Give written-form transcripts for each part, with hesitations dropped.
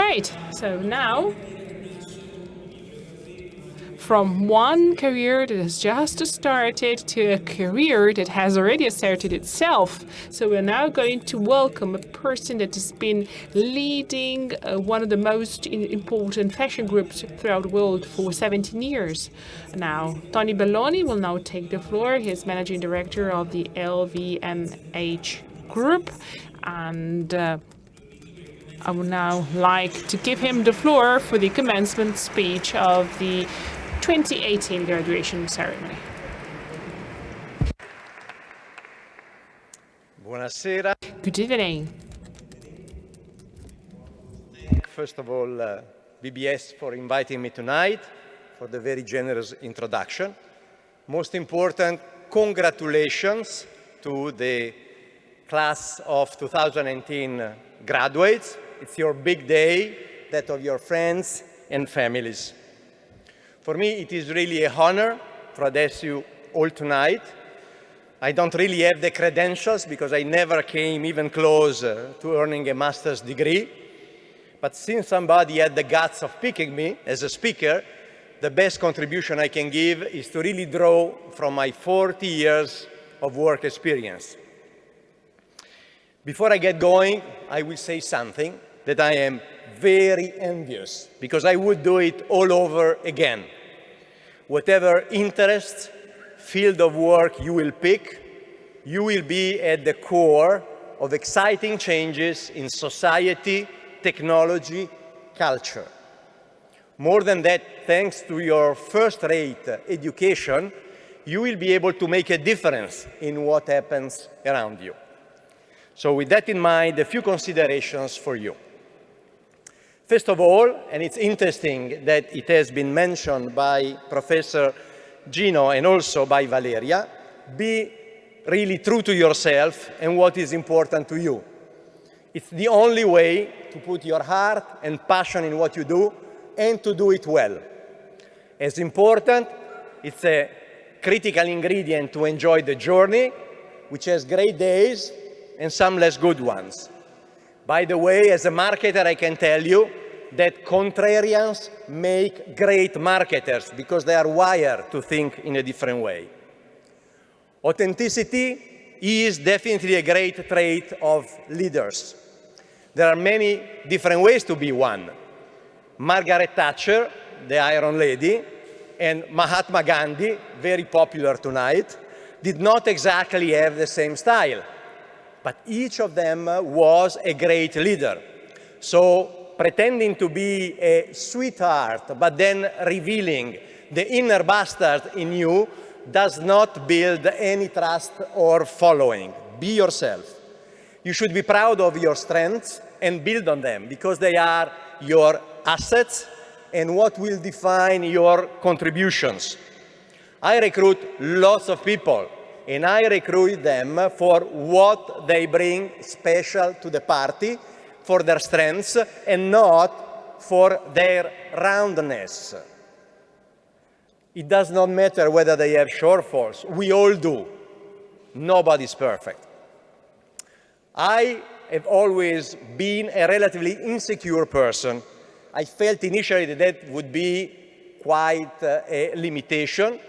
Right, so now, from one career that has just started to a career that has already asserted itself. So we're now going to welcome a person that has been leading one of the most important fashion groups throughout the world for 17 years. Now, Toni Belloni will now take the floor. He is managing director of the LVMH group, and I would now like to give him the floor for the commencement speech of the 2018 graduation ceremony. Buonasera. Good evening. First of all, BBS for inviting me tonight, for the very generous introduction. Most important, congratulations to the class of 2018 graduates. It's your big day, that of your friends and families. For me, it is really an honor to address you all tonight. I don't really have the credentials because I never came even close to earning a master's degree. But since somebody had the guts of picking me as a speaker, the best contribution I can give is to really draw from my 40 years of work experience. Before I get going, I will say something that I am very envious, because I would do it all over again. Whatever interest, field of work you will pick, you will be at the core of exciting changes in society, technology, culture. More than that, thanks to your first-rate education, you will be able to make a difference in what happens around you. So with that in mind, a few considerations for you. First of all, and it's interesting that it has been mentioned by Professor Gino and also by Valeria, be really true to yourself and what is important to you. It's the only way to put your heart and passion in what you do and to do it well. As important, it's a critical ingredient to enjoy the journey, which has great days and some less good ones. By the way, as a marketer, I can tell you that contrarians make great marketers because they are wired to think in a different way. Authenticity is definitely a great trait of leaders. There are many different ways to be one. Margaret Thatcher, the Iron Lady, and Mahatma Gandhi, very popular tonight, did not exactly have the same style. But each of them was a great leader. So pretending to be a sweetheart, but then revealing the inner bastard in you does not build any trust or following. Be yourself. You should be proud of your strengths and build on them because they are your assets and what will define your contributions. I recruit lots of people, and I recruit them for what they bring special to the party, for their strengths, and not for their roundness. It does not matter whether they have shortfalls. We all do. Nobody's perfect. I have always been a relatively insecure person. I felt initially that that would be quite a limitation.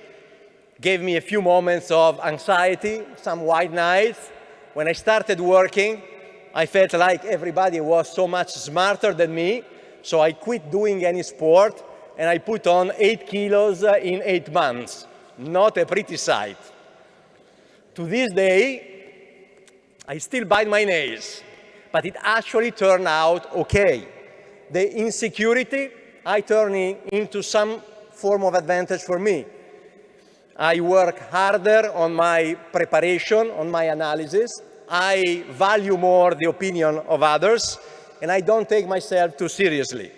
Gave me a few moments of anxiety, some white nights. When I started working, I felt like everybody was so much smarter than me, so I quit doing any sport, and I put on 8 kilos in 8 months. Not a pretty sight. To this day, I still bite my nails, but it actually turned out okay. The insecurity, I turn into some form of advantage for me. I work harder on my preparation, on my analysis. I value more the opinion of others, and I don't take myself too seriously.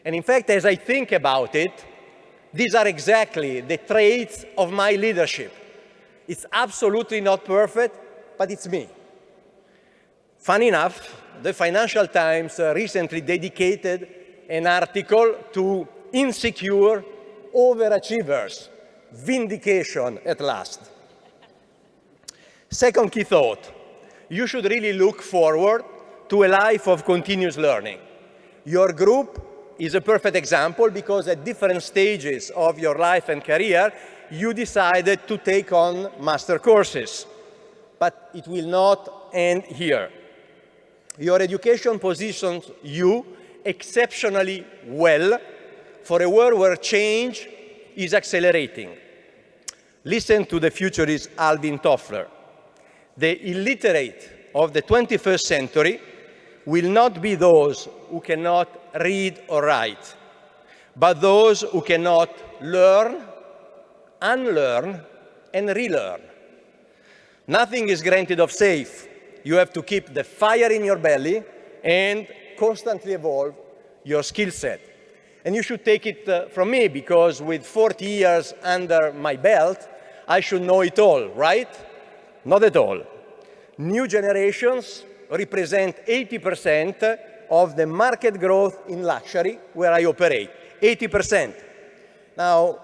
And in fact, as I think about it, these are exactly the traits of my leadership. It's absolutely not perfect, but it's me. Funny enough, the Financial Times recently dedicated an article to insecure overachievers. Vindication at last. Second key thought, you should really look forward to a life of continuous learning. Your group is a perfect example because at different stages of your life and career, you decided to take on master courses. But it will not end here. Your education positions you exceptionally well for a world where change is accelerating. Listen to the futurist Alvin Toffler. The illiterate of the 21st century will not be those who cannot read or write, but those who cannot learn, unlearn, and relearn. Nothing is granted of safe. You have to keep the fire in your belly and constantly evolve your skill set. And you should take it from me, because with 40 years under my belt, I should know it all, right? Not at all. New generations represent 80% of the market growth in luxury where I operate. 80%. Now,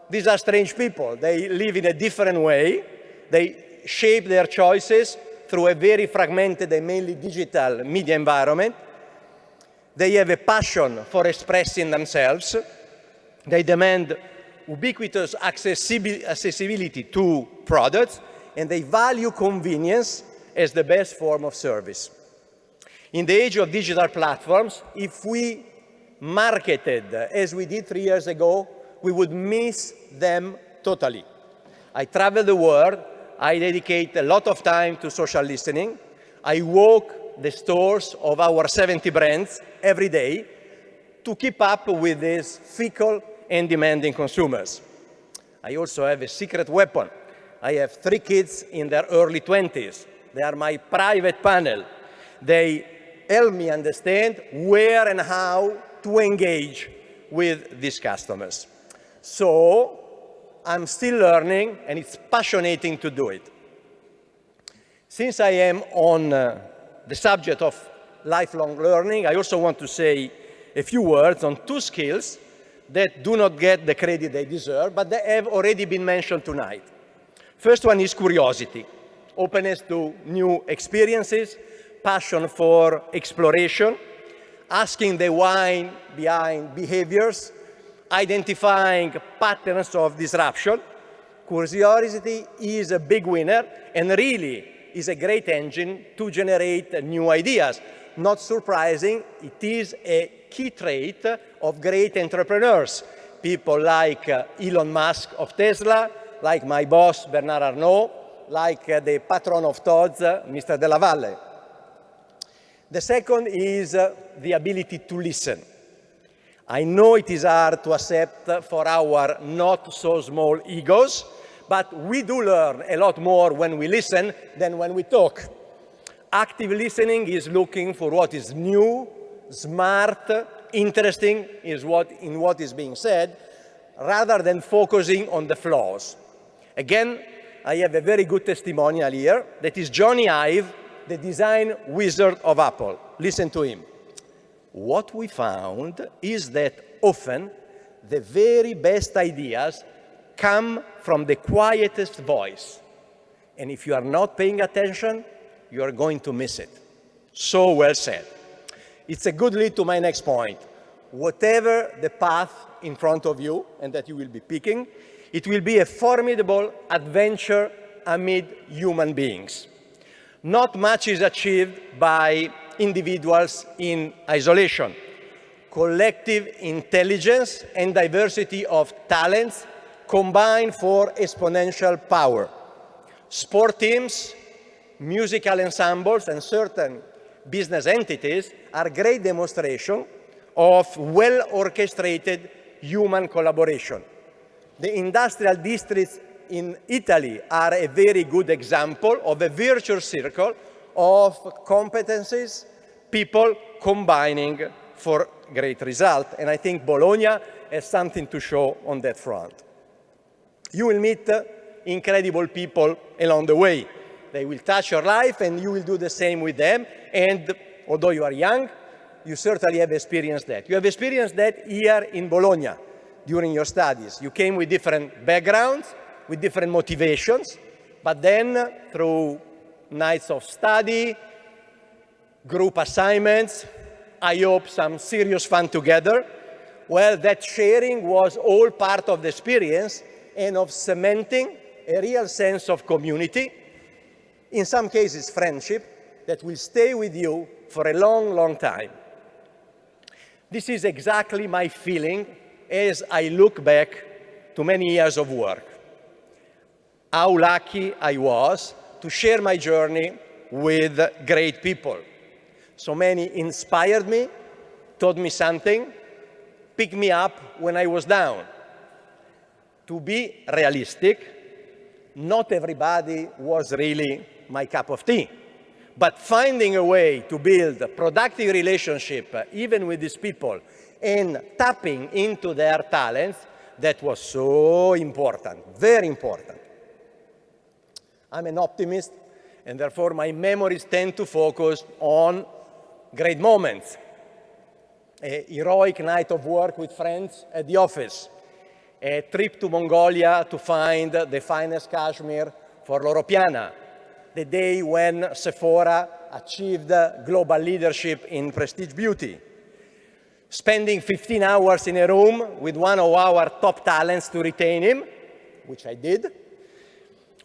these are strange people. They live in a different way. They shape their choices through a very fragmented and mainly digital media environment. They have a passion for expressing themselves. They demand ubiquitous accessibility to products, and they value convenience as the best form of service. In the age of digital platforms, if we marketed as we did 3 years ago, we would miss them totally. I travel the world. I dedicate a lot of time to social listening. I walk the stores of our 70 brands every day to keep up with these fickle and demanding consumers. I also have a secret weapon. I have 3 kids in their early 20s. They are my private panel. They help me understand where and how to engage with these customers. So I'm still learning, and it's passionating to do it. Since I am on the subject of lifelong learning, I also want to say a few words on 2 skills that do not get the credit they deserve, but they have already been mentioned tonight. First one is curiosity, openness to new experiences, passion for exploration, asking the why behind behaviors, identifying patterns of disruption. Curiosity is a big winner and really is a great engine to generate new ideas. Not surprising, it is a key trait of great entrepreneurs. People like Elon Musk of Tesla, like my boss Bernard Arnault, like the patron of Tod's, Mr. Della Valle. The second is the ability to listen. I know it is hard to accept for our not so small egos, but we do learn a lot more when we listen than when we talk. Active listening is looking for what is new, smart, interesting in what is being said, rather than focusing on the flaws. Again, I have a very good testimonial here. That is Johnny Ive, the design wizard of Apple. Listen to him. What we found is that often the very best ideas come from the quietest voice. And if you are not paying attention, you are going to miss it. So well said. It's a good lead to my next point. Whatever the path in front of you and that you will be picking, it will be a formidable adventure amid human beings. Not much is achieved by individuals in isolation. Collective intelligence and diversity of talents combine for exponential power. Sport teams, musical ensembles, and certain business entities are great demonstration of well-orchestrated human collaboration. The industrial districts in Italy are a very good example of a virtuous circle of competencies, people combining for great result. And I think Bologna has something to show on that front. You will meet incredible people along the way. They will touch your life and you will do the same with them. And although you are young, you certainly have experienced that. You have experienced that here in Bologna during your studies. You came with different backgrounds, with different motivations, but then through nights of study, group assignments, I hope, some serious fun together. Well, that sharing was all part of the experience and of cementing a real sense of community, in some cases friendship, that will stay with you for a long, long time. This is exactly my feeling as I look back to many years of work. How lucky I was to share my journey with great people. So many inspired me, taught me something, picked me up when I was down. To be realistic, not everybody was really my cup of tea. But finding a way to build a productive relationship, even with these people, and tapping into their talents, that was so important, very important. I'm an optimist, and therefore my memories tend to focus on great moments. A heroic night of work with friends at the office, a trip to Mongolia to find the finest cashmere for Loro Piana, the day when Sephora achieved global leadership in prestige beauty, spending 15 hours in a room with one of our top talents to retain him, which I did,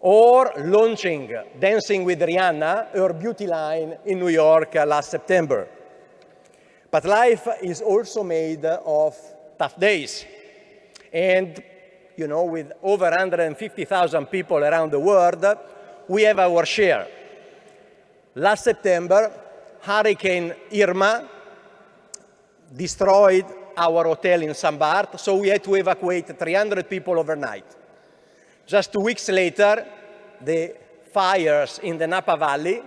or launching Dancing with Rihanna, her beauty line in New York last September. But life is also made of tough days. And, you know, with over 150,000 people around the world, we have our share. Last September, Hurricane Irma destroyed our hotel in St. Barth, so we had to evacuate 300 people overnight. Just 2 weeks later, the fires in the Napa Valley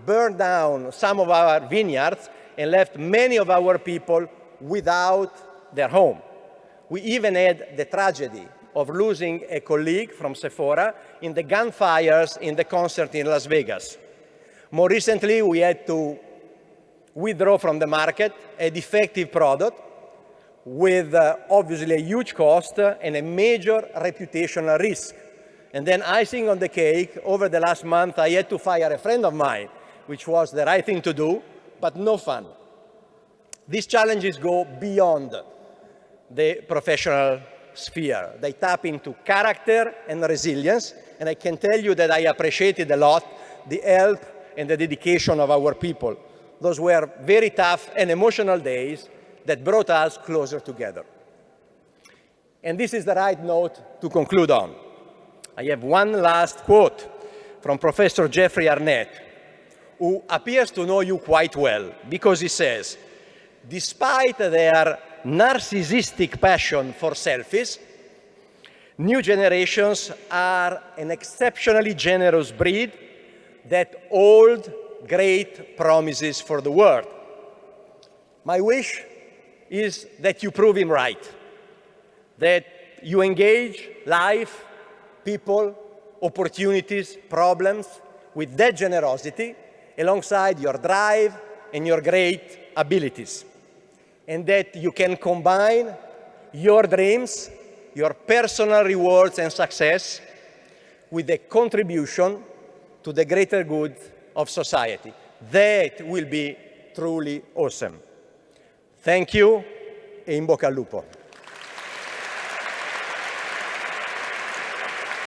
burned down some of our vineyards and left many of our people without their home. We even had the tragedy of losing a colleague from Sephora in the gunfires in the concert in Las Vegas. More recently, we had to withdraw from the market a defective product with obviously a huge cost and a major reputational risk. And then icing on the cake, over the last month, I had to fire a friend of mine, which was the right thing to do, but no fun. These challenges go beyond the professional sphere. They tap into character and resilience, and I can tell you that I appreciated a lot the help and the dedication of our people. Those were very tough and emotional days that brought us closer together. And this is the right note to conclude on. I have one last quote from Professor Jeffrey Arnett, who appears to know you quite well, because he says, despite their narcissistic passion for selfies, new generations are an exceptionally generous breed that hold great promises for the world. My wish is that you prove him right, that you engage life, people, opportunities, problems with that generosity alongside your drive and your great abilities, and that you can combine your dreams, your personal rewards and success with a contribution to the greater good of society. That will be truly awesome. Thank you, e in bocca al lupo.